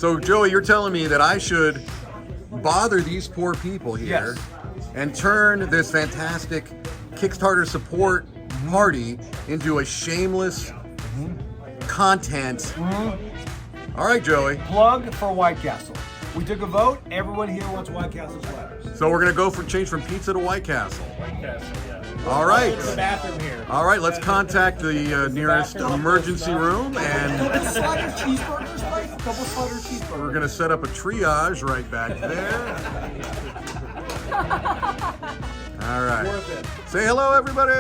So Joey, you're telling me that I should bother these poor people here and turn this fantastic Kickstarter support party into a shameless content. All right, Joey. Plug for White Castle. We took a vote. Everyone here wants White Castle sweaters. So we're gonna go for change from pizza to White Castle. White Castle, yeah. All right. The bathroom here. All right, let's contact the nearest emergency room, and Couple slider cheeseburgers, right? Couple slider cheeseburgers. we're gonna set up a triage right back there. All right. Say hello, everybody.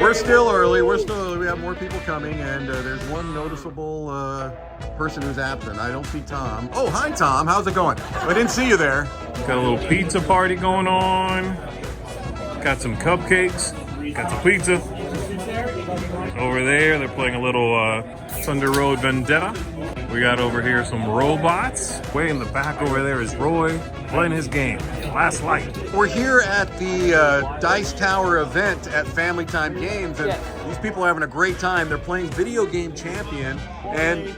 We're still early. We have more people coming, and there's one noticeable person who's absent. I don't see Tom. Oh, hi, Tom. How's it going? I didn't see you there. Got a little pizza party going on. Got some cupcakes. Got some pizza. Over there, they're playing a little Thunder Road Vendetta. We got over here some robots. Way in the back over there is Roy playing his game, Last Light. We're here at the Dice Tower event at Family Time Games, and these people are having a great time. They're playing Video Game Champion, and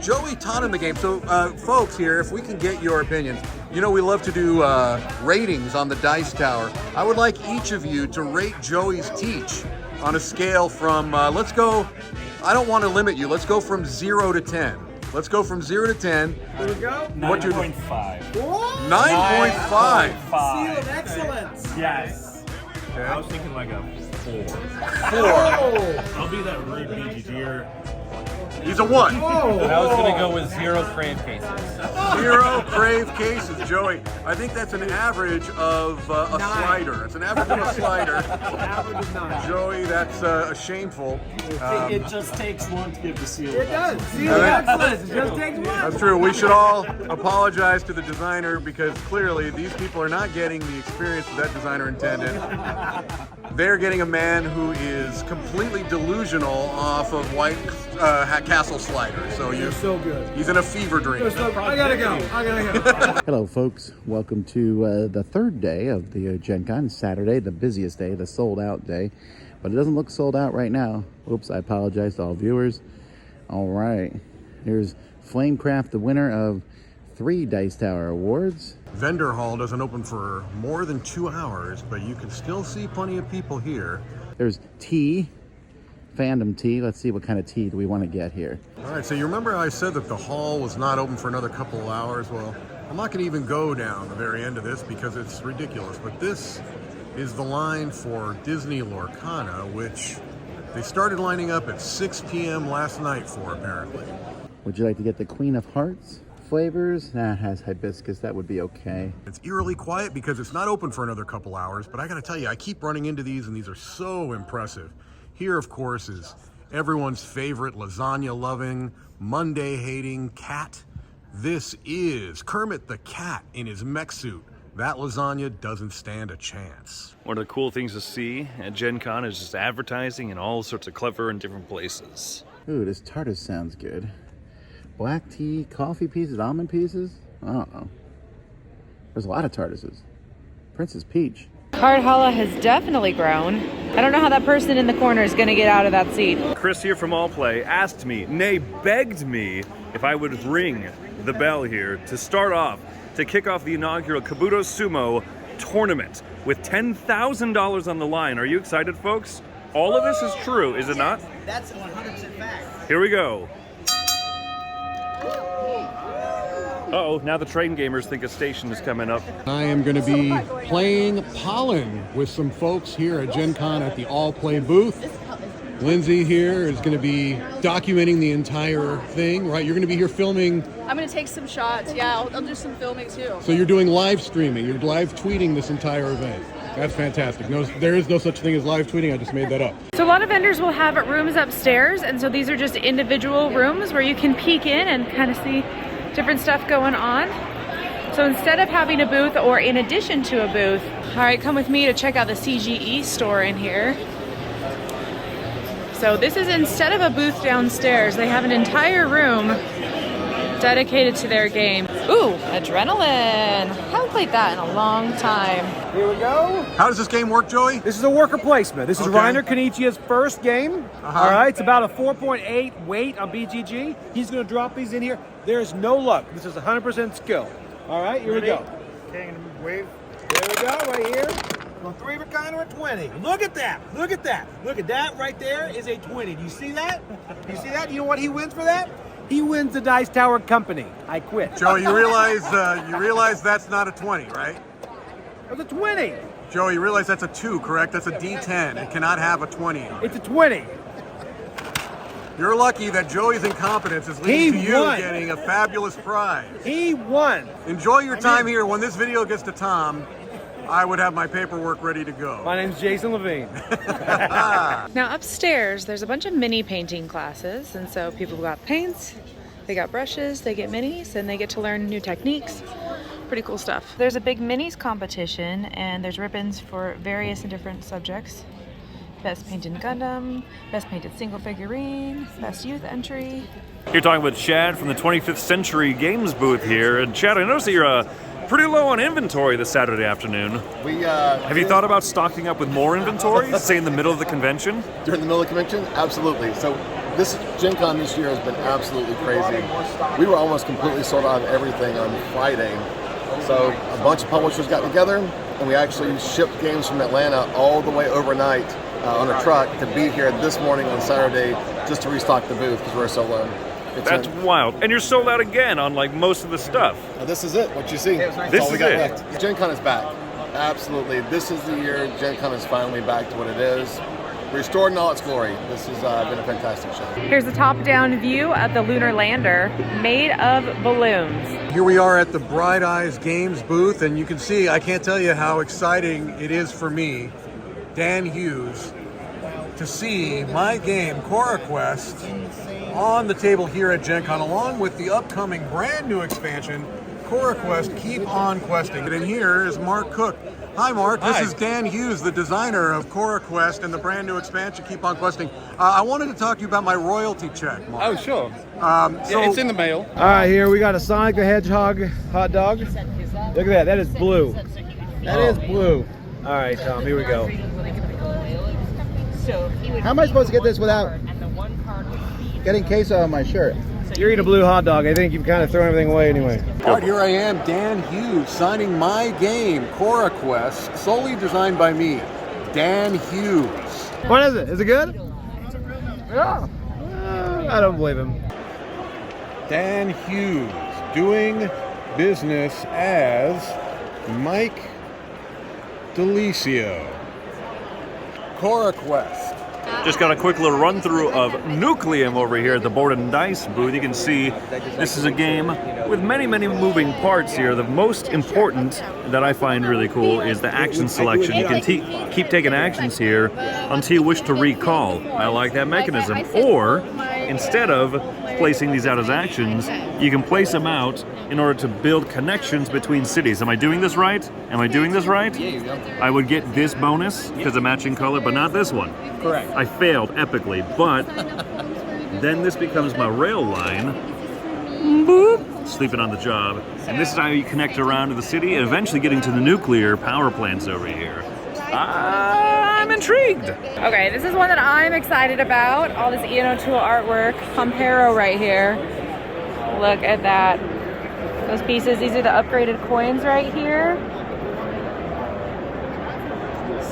Joey taught him the game. So, folks here, if we can get your opinion, you know we love to do ratings on the Dice Tower. I would like each of you to rate Joey's teach on a scale from, let's go, I don't want to limit you, let's go from 0 to 10. Let's go from 0 to 10. Here we go. 9.5. 9.5. Seal of excellence. Yes. Okay. I was thinking like a 4. 4. I'll be that rude BGGer. He's a 1. I was gonna go with 0 crave cases. 0 crave cases, Joey. I think that's an average of a slider. It's an average of a slider. Average of 9. Joey, that's shameful. It just takes one to give the seal. It does. Seal of excellence. It just takes one. That's true. We should all apologize to the designer because clearly these people are not getting the experience that designer intended. They're getting a man who is completely delusional off of White Castle slider. So So good. he's in a fever dream. I gotta go. Hello folks, welcome to the third day of the Gen Con, Saturday, the busiest day, the sold out day, but it doesn't look sold out right now. Oops, I apologize to all viewers. All right, here's Flamecraft, the winner of 3 Dice Tower Awards. Vendor hall doesn't open for more than 2 hours, but you can still see plenty of people here. There's tea, fandom tea. Let's see what kind of tea do we want to get here. All right, so you remember I said that the hall was not open for another couple of hours? Well, I'm not gonna even go down the very end of this because it's ridiculous, but this is the line for Disney Lorcana, which they started lining up at 6 p.m. last night for, apparently. Would you like to get the Queen of Hearts flavors? Nah, it has hibiscus, that would be okay. It's eerily quiet because it's not open for another couple hours, but I gotta tell you, I keep running into these and these are so impressive. Here, of course, is everyone's favorite lasagna-loving, Monday-hating cat. This is Kermit the Cat in his mech suit. That lasagna doesn't stand a chance. One of the cool things to see at Gen Con is just advertising in all sorts of clever and different places. Ooh, this TARDIS sounds good. Black tea, coffee pieces, almond pieces? I don't know. There's a lot of TARDISes. Princess Peach. Card Holla has definitely grown. I don't know how that person in the corner is going to get out of that seat. Chris here from All Play asked me, nay, begged me, if I would ring the bell here to start off, to kick off the inaugural Kabuto Sumo tournament with $10,000 on the line. Are you excited, folks? All of this is true, is it not? That's 100% fact. Here we go. Uh-oh, now the train gamers think a station is coming up. I am going to be playing Pollen with some folks here at Gen Con at the All Play booth. Lindsay here is going to be documenting the entire thing, right? You're going to be here filming. I'm going to take some shots. Yeah, I'll do some filming too. So you're doing live streaming. You're live tweeting this entire event. That's fantastic. No, there is no such thing as live tweeting. I just made that up. So a lot of vendors will have rooms upstairs, and so these are just individual rooms where you can peek in and kind of see different stuff going on. So instead of having a booth or in addition to a booth, all right, come with me to check out the CGE store in here. So this is instead of a booth downstairs, they have an entire room dedicated to their game. Ooh, adrenaline. Haven't played that in a long time. Here we go. How does this game work, Joey? This is a worker placement. This is Okay. Reiner Kenichia's first game. All right, it's about a 4.8 weight on BGG. He's going to drop these in here. There's no luck. This is 100% skill. All right, here we go. Wave. There we go, right here. On 3 of a kind or a 20. Look at that. Look at that. Look at that right there is a 20. Do you see that? You see that? You know what he wins for that? He wins the Dice Tower Company. I quit. Joey, you realize that's not a 20, right? It's a 20. Joey, you realize that's a 2, correct? That's a D10. It cannot have a 20 on it. It's a 20. You're lucky that Joey's incompetence is leading to He you won. getting a fabulous prize. He won. Enjoy your time here. When this video gets to Tom, I would have my paperwork ready to go. My name's Jason Levine. Now upstairs, there's a bunch of mini painting classes, and so people got paints, they got brushes, they get minis, and they get to learn new techniques. Pretty cool stuff. There's a big minis competition, and there's ribbons for various and different subjects. Best painted Gundam, best painted single figurine, best youth entry. You're talking with Chad from the 25th Century Games booth here. And Chad, I noticed that you're pretty low on inventory this Saturday afternoon. Have you thought about stocking up with more inventory, say in the middle of the convention? During the middle of the convention? Absolutely. So this Gen Con this year has been absolutely crazy. We were almost completely sold out of everything on Friday. So a bunch of publishers got together and we actually shipped games from Atlanta all the way overnight on a truck to be here this morning on Saturday just to restock the booth because we're so low. That's wild. And you're sold out again on like most of the stuff. This is it, what you see. That's This all we is got it. left. Gen Con is back. Absolutely. This is the year Gen Con is finally back to what it is. Restored in all its glory. This has been a fantastic show. Here's a top-down view of the lunar lander made of balloons. Here we are at the Bright Eyes Games booth, and you can see, I can't tell you how exciting it is for me, Dan Hughes, to see my game, Cora Quest, on the table here at Gen Con, along with the upcoming brand new expansion, Cora Quest Keep On Questing. And here is Mark Cook. Hi, Mark. This is Dan Hughes, the designer of Cora Quest and the brand new expansion, Keep On Questing. I wanted to talk to you about my royalty check, Mark. Oh, sure. So It's in the mail. All right, here we got a Sonic the Hedgehog hot dog. Look at that. That is blue. That is blue. All right, Tom, here we go. How am I supposed to get this without getting queso on my shirt? You're eating a blue hot dog. I think you've kind of thrown everything away anyway. All right, here I am, Dan Hughes, signing my game, Cora Quest, solely designed by me, Dan Hughes. What is it? Is it good? Yeah. I don't believe him. Dan Hughes, doing business as Mike Delicio. Cora Quest. Just got a quick little run through of Nucleum over here at the Board and Dice booth. You can see this is a game with many, many moving parts here. The most important that I find really cool is the action selection. You can keep taking actions here until you wish to recall. I like that mechanism. Or instead of placing these out as actions, you can place them out in order to build connections between cities. Am I doing this right? Am I doing this right? I would get this bonus because of matching color, but not this one. Correct. I failed epically, but then this becomes my rail line. Boop, sleeping on the job. And this is how you connect around to the city and eventually getting to the nuclear power plants over here. I'm intrigued. Okay, this is one that I'm excited about. All this Ian O'Toole artwork. Pompero right here. Look at that. Those pieces, these are the upgraded coins right here.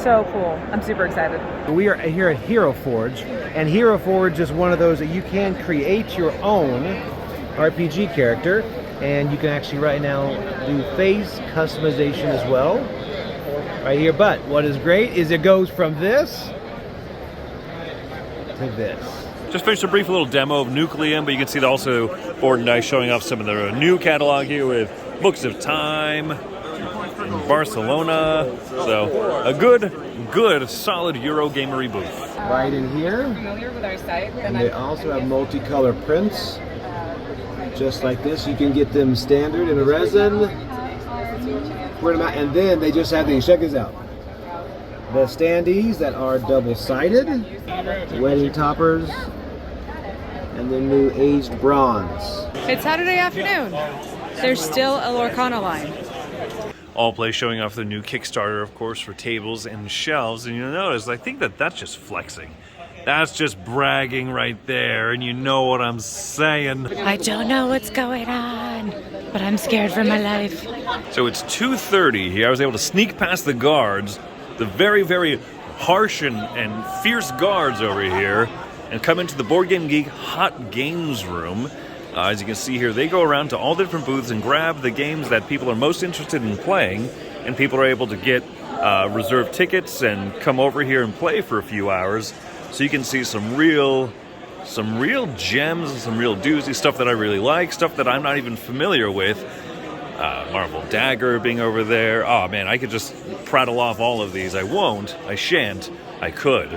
So cool. I'm super excited. We are here at Hero Forge, and Hero Forge is one of those that you can create your own RPG character, and you can actually right now do face customization as well. Right here, but what is great is it goes from this to this. Just finished a brief little demo of Nucleum, but you can see also Board and Dice showing off some of their new catalog here with Books of Time, Barcelona. So a good, solid Eurogamery booth. Right in here, Familiar with our site? and they also have multicolor prints, just like this. You can get them standard in resin. And then they just have these. Check this out. The standees that are double-sided, wedding toppers, and then new aged bronze. It's Saturday afternoon. there's still a Lorcana line. Allplay showing off their new Kickstarter, of course, for tables and shelves. And you'll notice, I think that's just flexing. That's just bragging right there, and you know what I'm saying. I don't know what's going on, but I'm scared for my life. So it's 2:30 here. I was able to sneak past the guards, the very, very harsh and fierce guards over here, and come into the Board Game Geek Hot Games room. As you can see here, they go around to all different booths and grab the games that people are most interested in playing, and people are able to get reserved tickets and come over here and play for a few hours. So you can see some real gems and some real doozy stuff that I really like, stuff that I'm not even familiar with. Marvel Dagger being over there. Oh man, I could just prattle off all of these. I won't. I shan't. I could.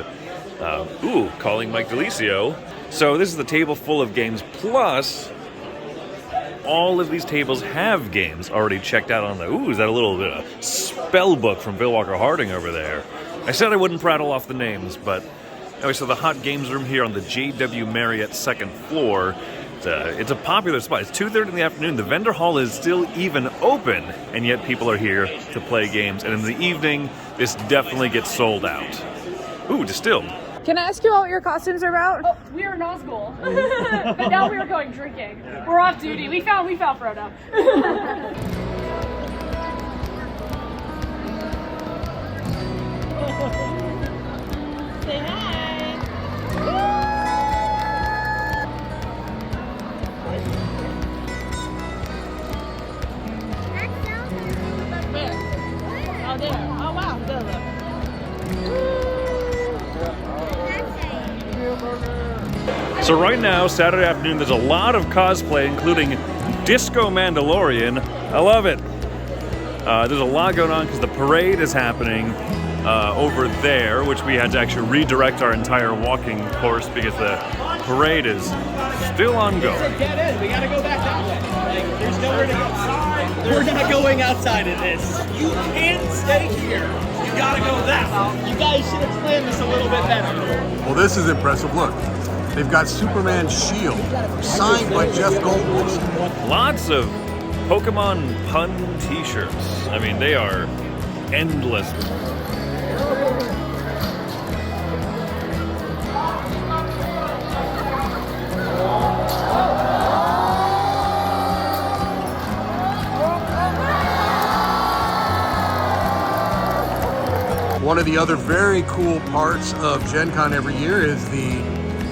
Calling Mike DeLisio. So this is the table full of games, plus all of these tables have games already checked out on the... is that a little bit of spell book from Bill Walker Harding over there? I said I wouldn't prattle off the names, but... Anyway, so the Hot Games room here on the JW Marriott second floor. It's a popular spot. It's 2:30 in the afternoon. The vendor hall is still even open, and yet people are here to play games. And in the evening, this definitely gets sold out. Distilled. Can I ask you what your costumes are about? Oh, we are Nazgul. But now we are going drinking. We're off duty. We found Frodo. Say hi. Where? Oh, there. Oh, wow. There, look. So right now, Saturday afternoon, there's a lot of cosplay, including Disco Mandalorian. I love it. There's a lot going on because the parade is happening over there, which we had to actually redirect our entire walking course because the parade is still ongoing. It's a dead end. We gotta go back that way. Like, there's nowhere to go. We're not going outside of this. You can't stay here. You gotta go that way. You guys should have planned this a little bit better. Well, this is impressive. Look, they've got Superman's shield signed by Jeff Goldblum. Lots of Pokemon pun t-shirts. I mean, they are endless. One of the other very cool parts of Gen Con every year is the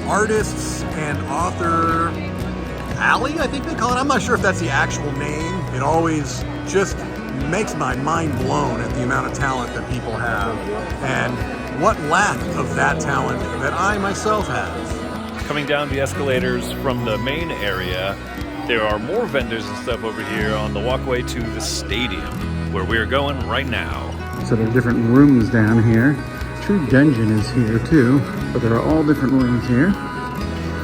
Artists and Author Alley, I think they call it. I'm not sure if that's the actual name. It always just makes my mind blown at the amount of talent that people have and what lack of that talent that I myself have. Coming down the escalators from the main area, there are more vendors and stuff over here on the walkway to the stadium, where we're going right now. So there are different rooms down here. True Dungeon is here too, but there are all different rooms here.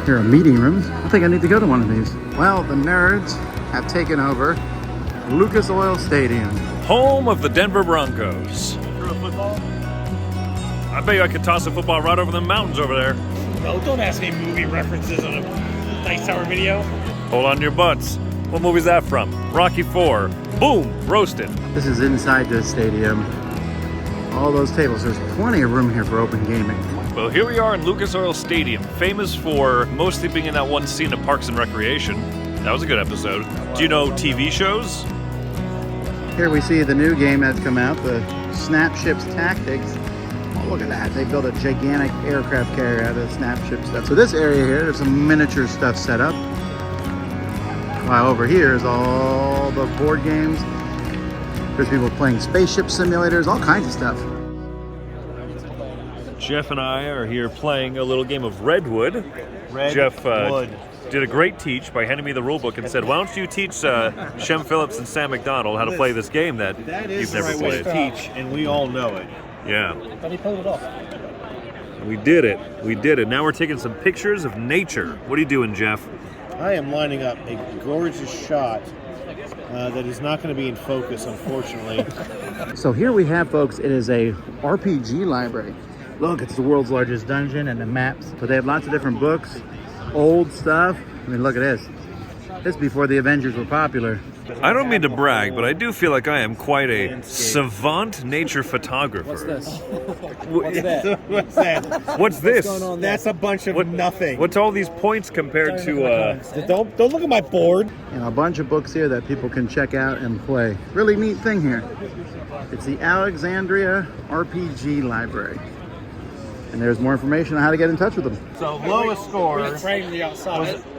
Here are meeting rooms. I think I need to go to one of these. Well, the nerds have taken over Lucas Oil Stadium. Home of the Denver Broncos. Throw a football? I bet you I could toss a football right over the mountains over there. No, don't ask me movie references on a Dice Tower video. Hold on to your butts. What movie's that from? Rocky IV. Boom! Roasted. This is inside the stadium. All those tables. There's plenty of room here for open gaming. Well, here we are in Lucas Oil Stadium, famous for mostly being in that one scene of Parks and Recreation. That was a good episode. Do you know TV shows? Here we see the new game that's come out, the Snapships Tactics. Oh, look at that. They built a gigantic aircraft carrier out of the Snapship stuff. So this area here, there's some miniature stuff set up. While over here is all the board games. There's people playing spaceship simulators, all kinds of stuff. Jeff and I are here playing a little game of Redwood. Jeff did a great teach by handing me the rule book and said, why don't you teach Shem Phillips and Sam McDonald how to play this game that you've never played. Teach, and we all know it. Yeah. But he pulled it off. We did it. We did it. Now we're taking some pictures of nature. What are you doing, Jeff? I am lining up a gorgeous shot that is not going to be in focus, unfortunately. So here we have, folks, it is a RPG library. Look, it's the world's largest dungeon and the maps. So they have lots of different books, old stuff. I mean, look at this. This is before the Avengers were popular. I don't mean to brag, but I do feel like I am quite a savant nature photographer. What's this? What's that? What's that? What's this? That's a bunch of nothing. What's all these points compared to? Don't look at my board. And a bunch of books here that people can check out and play. Really neat thing here. It's the Alexandria RPG Library. And there's more information on how to get in touch with them. So lowest score was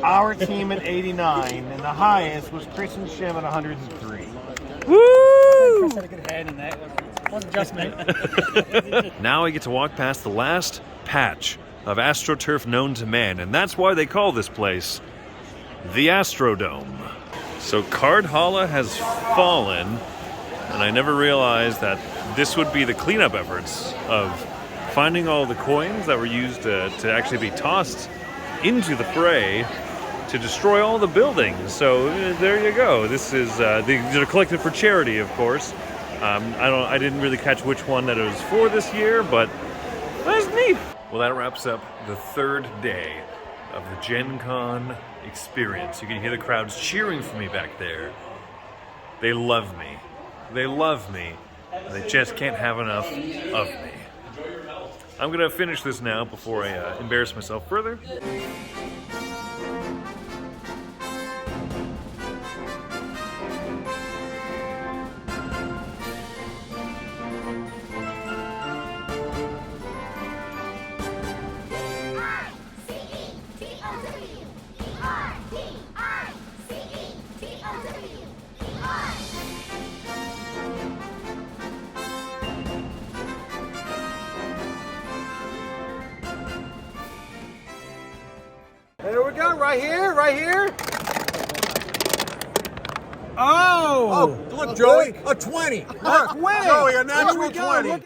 our team at 89, and the highest was Chris and Shim at 103. Woo! Had a good hand in that. Wasn't just me. Now I get to walk past the last patch of AstroTurf known to man, and that's why they call this place the Astrodome. So Cardhalla has fallen, and I never realized that this would be the cleanup efforts of finding all the coins that were used to actually be tossed into the fray to destroy all the buildings. So there you go. This is they're collected for charity, of course. I didn't really catch which one that it was for this year, but that's neat. Well, that wraps up the third day of the Gen Con experience. You can hear the crowds cheering for me back there. They love me. They love me. They just can't have enough of me. I'm gonna finish this now before I embarrass myself further. There we go, right here. Oh, look, Joey, a 20. A 20. Joey, a natural 20.